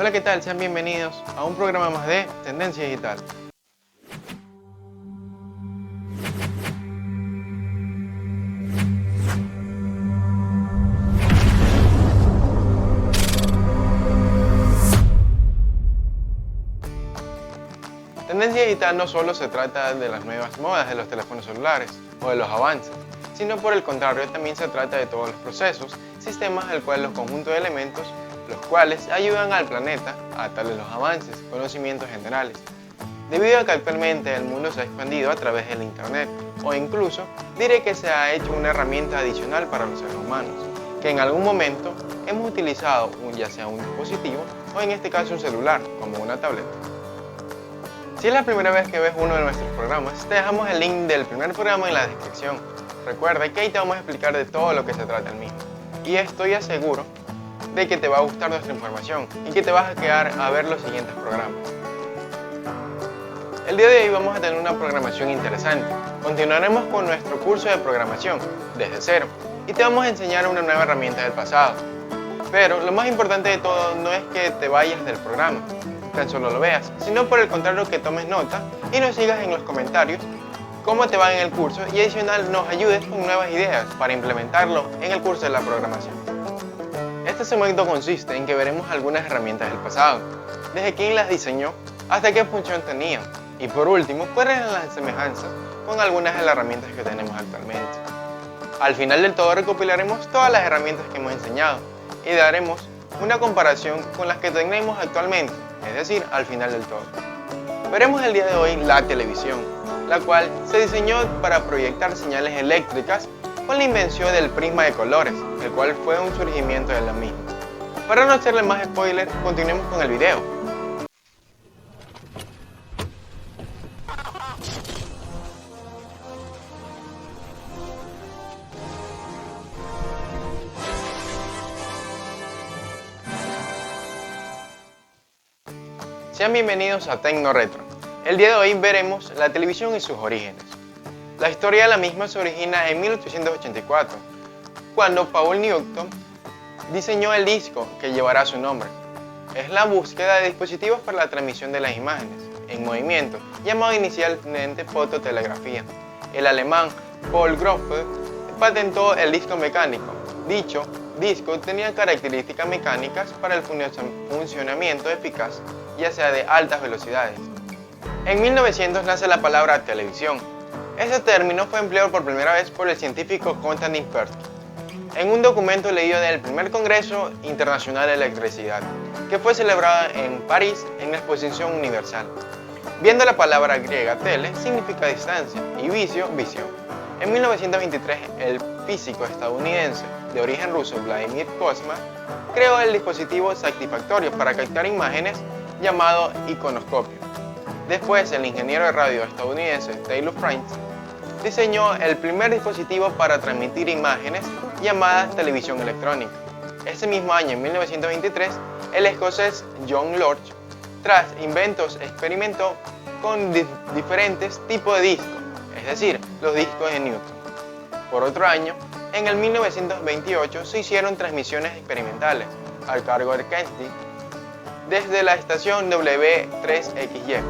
Hola, ¿qué tal? Sean bienvenidos a un programa más de Tendencia Digital. Tendencia Digital no solo se trata de las nuevas modas de los teléfonos celulares o de los avances, sino por el contrario también se trata de todos los procesos, sistemas al cual los conjuntos de elementos, los cuales ayudan al planeta a tales los avances, conocimientos generales. Debido a que actualmente el mundo se ha expandido a través del Internet, o incluso diré que se ha hecho una herramienta adicional para los seres humanos, que en algún momento hemos utilizado ya sea un dispositivo o en este caso un celular, como una tableta. Si es la primera vez que ves uno de nuestros programas, te dejamos el link del primer programa en la descripción. Recuerda que ahí te vamos a explicar de todo lo que se trata el mismo. Y estoy seguro de que te va a gustar nuestra información y que te vas a quedar a ver los siguientes programas. El día de hoy vamos a tener una programación interesante. Continuaremos con nuestro curso de programación desde cero y te vamos a enseñar una nueva herramienta del pasado. Pero lo más importante de todo no es que te vayas del programa, tan solo lo veas, sino por el contrario que tomes nota y nos sigas en los comentarios cómo te va en el curso y adicional nos ayudes con nuevas ideas para implementarlo en el curso de la programación. Este segmento consiste en que veremos algunas herramientas del pasado, desde quién las diseñó hasta qué función tenían y por último cuáles eran las semejanzas con algunas de las herramientas que tenemos actualmente. Al final del todo recopilaremos todas las herramientas que hemos enseñado y daremos una comparación con las que tenemos actualmente, es decir, al final del todo. Veremos el día de hoy la televisión, la cual se diseñó para proyectar señales eléctricas con la invención del prisma de colores, el cual fue un surgimiento de la misma. Para no hacerle más spoilers, continuemos con el video. Sean bienvenidos a Tecno Retro. El día de hoy veremos la televisión y sus orígenes. La historia de la misma se origina en 1884, cuando Paul Newton diseñó el disco que llevará su nombre. Es la búsqueda de dispositivos para la transmisión de las imágenes en movimiento, llamado inicialmente fototelegrafía. El alemán Paul Grofeld patentó el disco mecánico. Dicho disco tenía características mecánicas para el funcionamiento eficaz, ya sea de altas velocidades. En 1900 nace la palabra televisión. Este término fue empleado por primera vez por el científico Konstantin Perkin en un documento leído del primer Congreso Internacional de Electricidad, que fue celebrado en París en la Exposición Universal. Viendo la palabra griega tele significa distancia y vicio, visión. En 1923 el físico estadounidense de origen ruso Vladimir Kozma creó el dispositivo satisfactorio para captar imágenes llamado iconoscopio. Después, el ingeniero de radio estadounidense Taylor Fritz diseñó el primer dispositivo para transmitir imágenes llamadas televisión electrónica. Ese mismo año, en 1923, el escocés John Lodge, tras inventos, experimentó con diferentes tipos de discos, es decir, los discos de Newton. Por otro año, en el 1928 se hicieron transmisiones experimentales al cargo de Kennedy desde la estación W3XY.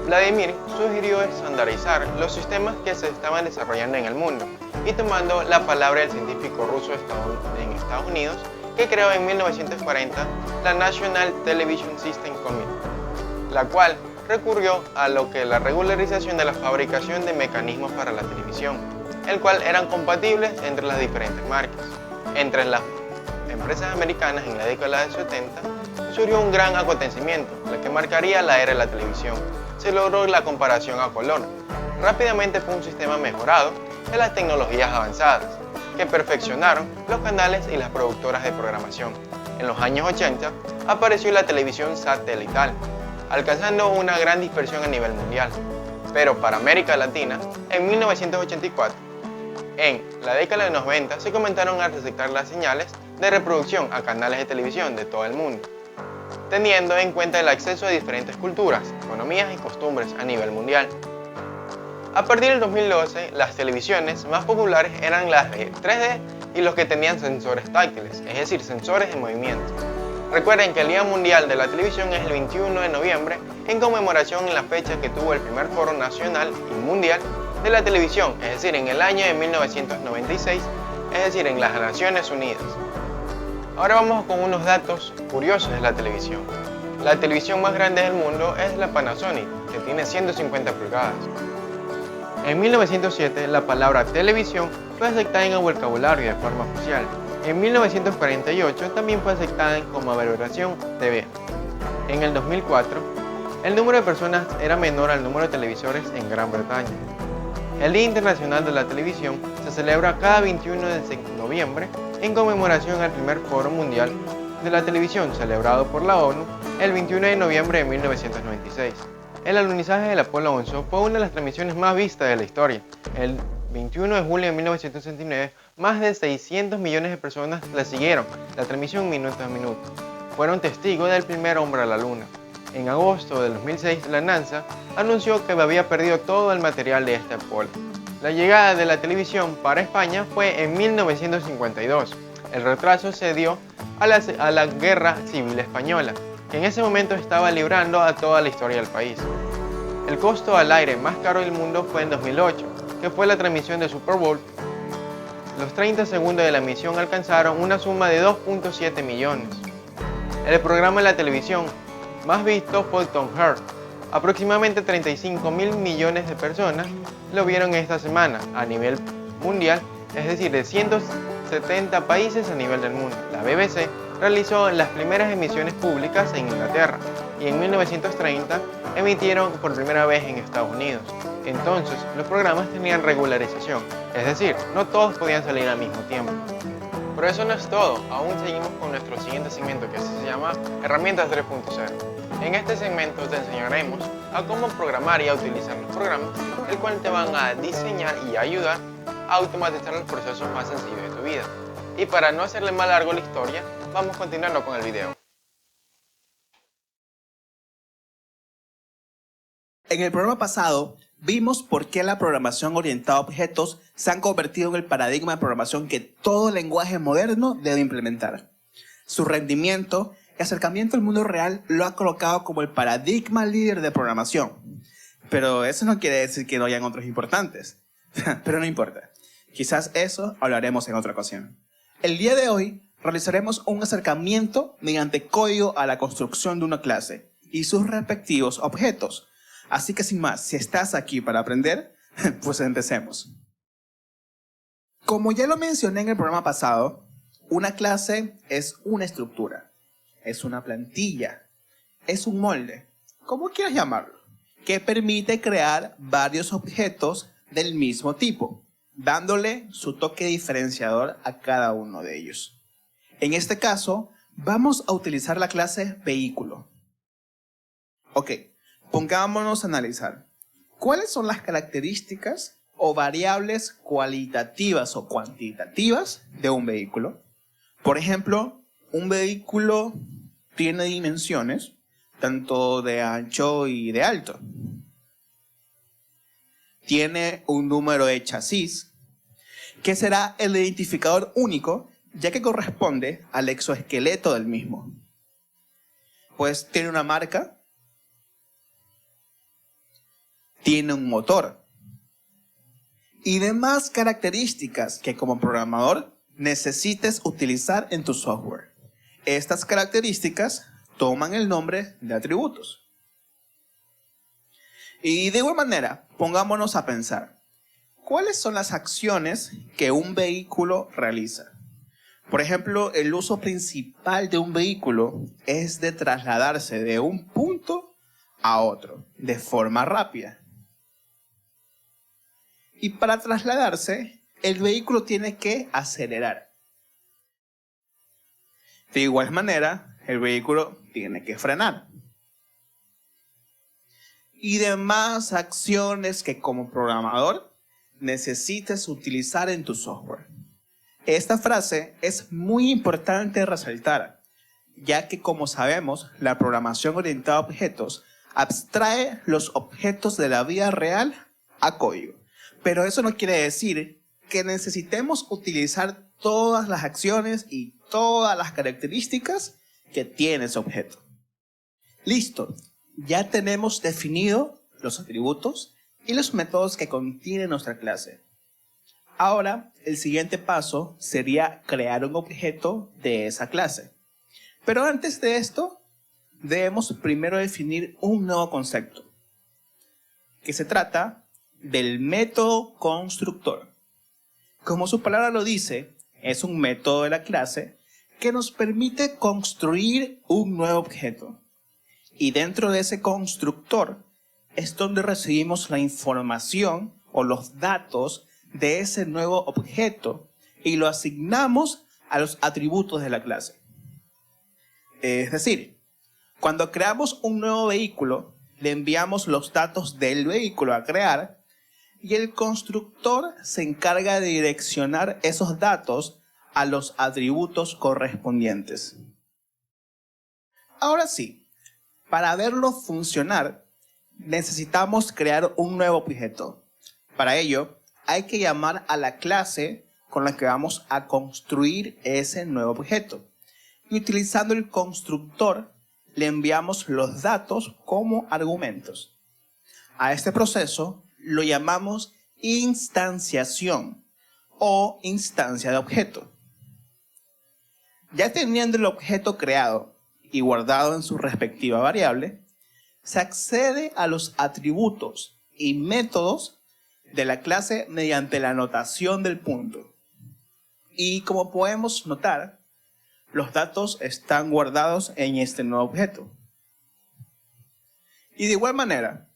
Vladimir sugirió estandarizar los sistemas que se estaban desarrollando en el mundo y tomando la palabra del científico ruso en Estados Unidos que creó en 1940 la National Television System Committee, la cual recurrió a lo que la regularización de la fabricación de mecanismos para la televisión, el cual eran compatibles entre las diferentes marcas. Entre las empresas americanas en la década de 70 surgió un gran acontecimiento, el que marcaría la era de la televisión. Se logró la comparación a color. Rápidamente fue un sistema mejorado de las tecnologías avanzadas, que perfeccionaron los canales y las productoras de programación. En los años 80 apareció la televisión satelital, alcanzando una gran dispersión a nivel mundial. Pero para América Latina, en 1984, en la década de los 90 se comenzaron a receptar las señales de reproducción a canales de televisión de todo el mundo, teniendo en cuenta el acceso a diferentes culturas, economías y costumbres a nivel mundial. A partir del 2012, las televisiones más populares eran las de 3D y los que tenían sensores táctiles, es decir, sensores de movimiento. Recuerden que el Día Mundial de la Televisión es el 21 de noviembre en conmemoración en la fecha que tuvo el primer Foro Nacional y Mundial de la Televisión, es decir, en el año de 1996, es decir, en las Naciones Unidas. Ahora vamos con unos datos curiosos de la televisión. La televisión más grande del mundo es la Panasonic, que tiene 150 pulgadas. En 1907, la palabra televisión fue aceptada en el vocabulario de forma oficial. En 1948 también fue aceptada como abreviación TV. En el 2004, el número de personas era menor al número de televisores en Gran Bretaña. El Día Internacional de la Televisión se celebra cada 21 de noviembre en conmemoración al primer Foro Mundial de la Televisión celebrado por la ONU el 21 de noviembre de 1996. El alunizaje del Apolo 11 fue una de las transmisiones más vistas de la historia. El 21 de julio de 1969, más de 600 millones de personas la siguieron, la transmisión minuto a minuto. Fueron testigos del primer hombre a la luna. En agosto de 2006, la NASA anunció que había perdido todo el material de este Apolo. La llegada de la televisión para España fue en 1952. El retraso se dio a la Guerra Civil Española, que en ese momento estaba librando a toda la historia del país. El costo al aire más caro del mundo fue en 2008, que fue la transmisión de Super Bowl. Los 30 segundos de la emisión alcanzaron una suma de 2.7 millones. El programa de la televisión más visto fue Tom Hanks. Aproximadamente 35 mil millones de personas lo vieron esta semana a nivel mundial, es decir, de 170 países a nivel del mundo. La BBC realizó las primeras emisiones públicas en Inglaterra y en 1930 emitieron por primera vez en Estados Unidos. Entonces, los programas tenían regularización, es decir, no todos podían salir al mismo tiempo. Pero eso no es todo, aún seguimos con nuestro siguiente segmento que se llama Herramientas 3.0. En este segmento te enseñaremos a cómo programar y a utilizar los programas, el cual te van a diseñar y ayudar a automatizar los procesos más sencillos de tu vida. Y para no hacerle más largo la historia, vamos continuando con el video. En el programa pasado, vimos por qué la programación orientada a objetos se han convertido en el paradigma de programación que todo lenguaje moderno debe implementar. Su rendimiento y acercamiento al mundo real lo ha colocado como el paradigma líder de programación. Pero eso no quiere decir que no hayan otros importantes. Pero no importa. Quizás eso hablaremos en otra ocasión. El día de hoy realizaremos un acercamiento mediante código a la construcción de una clase y sus respectivos objetos. Así que sin más, si estás aquí para aprender, pues empecemos. Como ya lo mencioné en el programa pasado, una clase es una estructura, es una plantilla, es un molde, como quieras llamarlo, que permite crear varios objetos del mismo tipo, dándole su toque diferenciador a cada uno de ellos. En este caso, vamos a utilizar la clase vehículo. Ok. Pongámonos a analizar cuáles son las características o variables cualitativas o cuantitativas de un vehículo. Por ejemplo, un vehículo tiene dimensiones tanto de ancho y de alto. Tiene un número de chasis que será el identificador único ya que corresponde al exoesqueleto del mismo. Pues tiene una marca. Tiene un motor y demás características que como programador necesites utilizar en tu software. Estas características toman el nombre de atributos. Y de igual manera, pongámonos a pensar, ¿cuáles son las acciones que un vehículo realiza? Por ejemplo, el uso principal de un vehículo es de trasladarse de un punto a otro de forma rápida. Y para trasladarse, el vehículo tiene que acelerar. De igual manera, el vehículo tiene que frenar. Y demás acciones que como programador necesites utilizar en tu software. Esta frase es muy importante resaltar, ya que como sabemos, la programación orientada a objetos abstrae los objetos de la vida real a código. Pero eso no quiere decir que necesitemos utilizar todas las acciones y todas las características que tiene ese objeto. Listo, ya tenemos definido los atributos y los métodos que contiene nuestra clase. Ahora, el siguiente paso sería crear un objeto de esa clase. Pero antes de esto, debemos primero definir un nuevo concepto, que se trata del método constructor. Como su palabra lo dice, es un método de la clase que nos permite construir un nuevo objeto. Y dentro de ese constructor es donde recibimos la información o los datos de ese nuevo objeto y lo asignamos a los atributos de la clase. Es decir, cuando creamos un nuevo vehículo, le enviamos los datos del vehículo a crear y el constructor se encarga de direccionar esos datos a los atributos correspondientes. Ahora sí, para verlo funcionar, necesitamos crear un nuevo objeto. Para ello, hay que llamar a la clase con la que vamos a construir ese nuevo objeto. Y utilizando el constructor, le enviamos los datos como argumentos. A este proceso lo llamamos instanciación o instancia de objeto. Ya teniendo el objeto creado y guardado en su respectiva variable, se accede a los atributos y métodos de la clase mediante la notación del punto. Y como podemos notar, los datos están guardados en este nuevo objeto. Y de igual manera,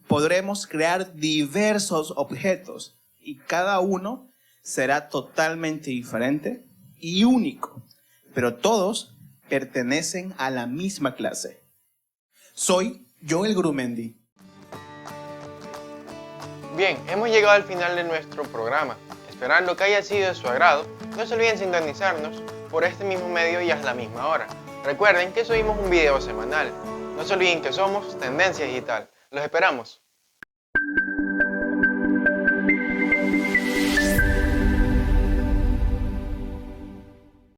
podremos crear diversos objetos y cada uno será totalmente diferente y único, pero todos pertenecen a la misma clase. Soy Joel Grumendi. Bien, hemos llegado al final de nuestro programa. Esperando que haya sido de su agrado, no se olviden sintonizarnos por este mismo medio y a la misma hora. Recuerden que subimos un video semanal. No se olviden que somos Tendencia Digital. Los esperamos.